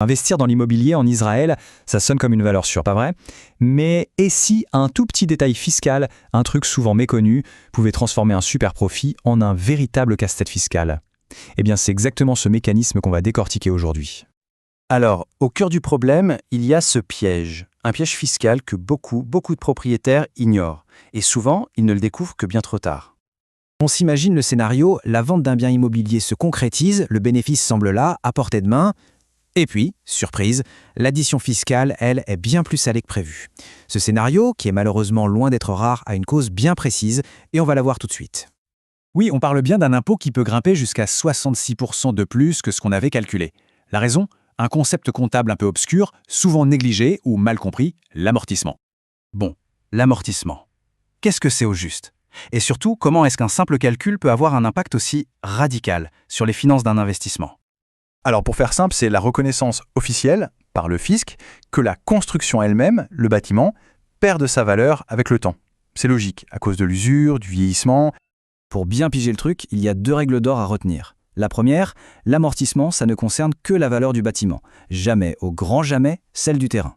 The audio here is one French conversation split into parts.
Investir dans l'immobilier en Israël, ça sonne comme une valeur sûre, pas vrai? Mais et si un tout petit détail fiscal, un truc souvent méconnu, pouvait transformer un super profit en un véritable casse-tête fiscal? Eh bien, c'est exactement ce mécanisme qu'on va décortiquer aujourd'hui. Alors, au cœur du problème, il y a ce piège, un piège fiscal que beaucoup de propriétaires ignorent. Et souvent, ils ne le découvrent que bien trop tard. On s'imagine le scénario, la vente d'un bien immobilier se concrétise, le bénéfice semble là, à portée de main. Et puis, surprise, l'addition fiscale, elle, est bien plus salée que prévu. Ce scénario, qui est malheureusement loin d'être rare, a une cause bien précise, et on va la voir tout de suite. Oui, on parle bien d'un impôt qui peut grimper jusqu'à 66% de plus que ce qu'on avait calculé. La raison? Un concept comptable un peu obscur, souvent négligé ou mal compris, l'amortissement. Bon, l'amortissement. Qu'est-ce que c'est au juste? Et surtout, comment est-ce qu'un simple calcul peut avoir un impact aussi radical sur les finances d'un investissement? Alors pour faire simple, c'est la reconnaissance officielle, par le fisc, que la construction elle-même, le bâtiment, perd de sa valeur avec le temps. C'est logique, à cause de l'usure, du vieillissement. Pour bien piger le truc, il y a 2 règles d'or à retenir. La première, l'amortissement, ça ne concerne que la valeur du bâtiment. Jamais, au grand jamais, celle du terrain.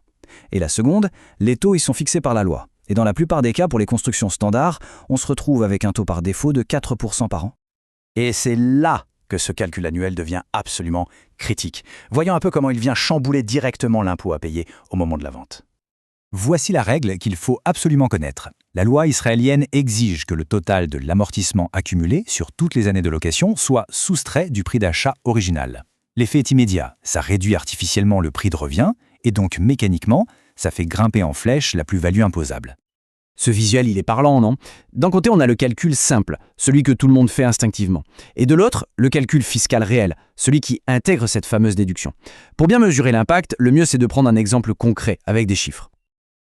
Et la seconde, les taux, ils sont fixés par la loi. Et dans la plupart des cas, pour les constructions standards, on se retrouve avec un taux par défaut de 4% par an. Et c'est là que ce calcul annuel devient absolument critique. Voyons un peu comment il vient chambouler directement l'impôt à payer au moment de la vente. Voici la règle qu'il faut absolument connaître. La loi israélienne exige que le total de l'amortissement accumulé sur toutes les années de location soit soustrait du prix d'achat original. L'effet est immédiat, ça réduit artificiellement le prix de revient, et donc mécaniquement, ça fait grimper en flèche la plus-value imposable. Ce visuel, il est parlant, non? D'un côté, on a le calcul simple, celui que tout le monde fait instinctivement. Et de l'autre, le calcul fiscal réel, celui qui intègre cette fameuse déduction. Pour bien mesurer l'impact, le mieux c'est de prendre un exemple concret, avec des chiffres.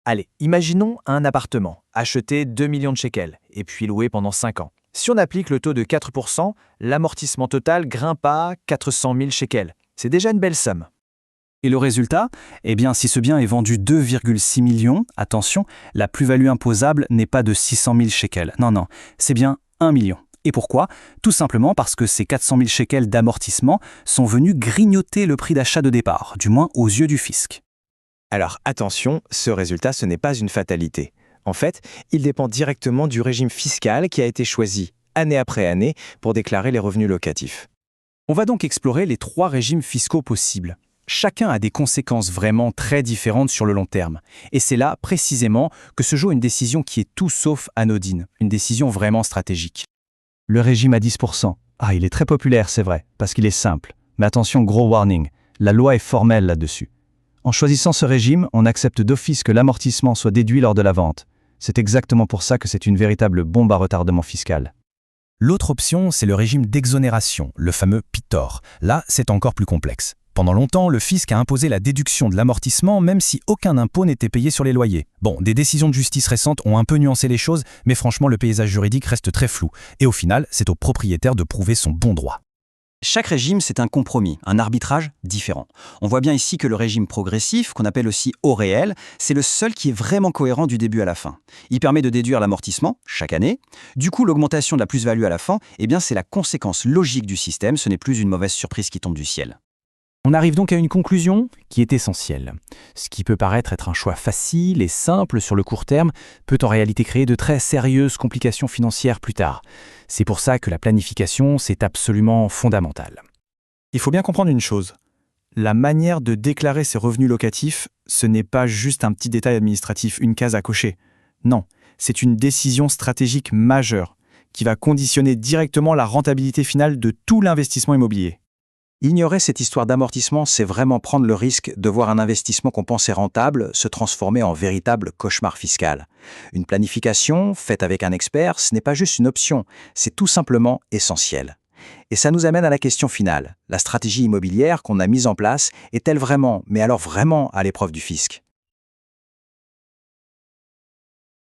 Allez, imaginons un appartement, acheté 2 millions de shekels, et puis loué pendant 5 ans. Si on applique le taux de 4%, l'amortissement total grimpe à 400 000 shekels. C'est déjà une belle somme. Et le résultat? Eh bien, si ce bien est vendu 2,6 millions, attention, la plus-value imposable n'est pas de 600 000 shekels. Non, c'est bien 1 million. Et pourquoi? Tout simplement parce que ces 400 000 shekels d'amortissement sont venus grignoter le prix d'achat de départ, du moins aux yeux du fisc. Alors attention, ce résultat, ce n'est pas une fatalité. En fait, il dépend directement du régime fiscal qui a été choisi, année après année, pour déclarer les revenus locatifs. On va donc explorer les 3 régimes fiscaux possibles. Chacun a des conséquences vraiment très différentes sur le long terme. Et c'est là, précisément, que se joue une décision qui est tout sauf anodine, une décision vraiment stratégique. Le régime à 10%. Il est très populaire, c'est vrai, parce qu'il est simple. Mais attention, gros warning, la loi est formelle là-dessus. En choisissant ce régime, on accepte d'office que l'amortissement soit déduit lors de la vente. C'est exactement pour ça que c'est une véritable bombe à retardement fiscal. L'autre option, c'est le régime d'exonération, le fameux PITOR. Là, c'est encore plus complexe. Pendant longtemps, le fisc a imposé la déduction de l'amortissement même si aucun impôt n'était payé sur les loyers. Bon, des décisions de justice récentes ont un peu nuancé les choses, mais franchement, le paysage juridique reste très flou. Et au final, c'est au propriétaire de prouver son bon droit. Chaque régime, c'est un compromis, un arbitrage différent. On voit bien ici que le régime progressif, qu'on appelle aussi au réel, c'est le seul qui est vraiment cohérent du début à la fin. Il permet de déduire l'amortissement chaque année. Du coup, l'augmentation de la plus-value à la fin, c'est la conséquence logique du système, ce n'est plus une mauvaise surprise qui tombe du ciel. On arrive donc à une conclusion qui est essentielle. Ce qui peut paraître être un choix facile et simple sur le court terme peut en réalité créer de très sérieuses complications financières plus tard. C'est pour ça que la planification, c'est absolument fondamental. Il faut bien comprendre une chose. La manière de déclarer ses revenus locatifs, ce n'est pas juste un petit détail administratif, une case à cocher. Non, c'est une décision stratégique majeure qui va conditionner directement la rentabilité finale de tout l'investissement immobilier. Ignorer cette histoire d'amortissement, c'est vraiment prendre le risque de voir un investissement qu'on pensait rentable se transformer en véritable cauchemar fiscal. Une planification faite avec un expert, ce n'est pas juste une option, c'est tout simplement essentiel. Et ça nous amène à la question finale. La stratégie immobilière qu'on a mise en place est-elle vraiment, mais alors vraiment, à l'épreuve du fisc?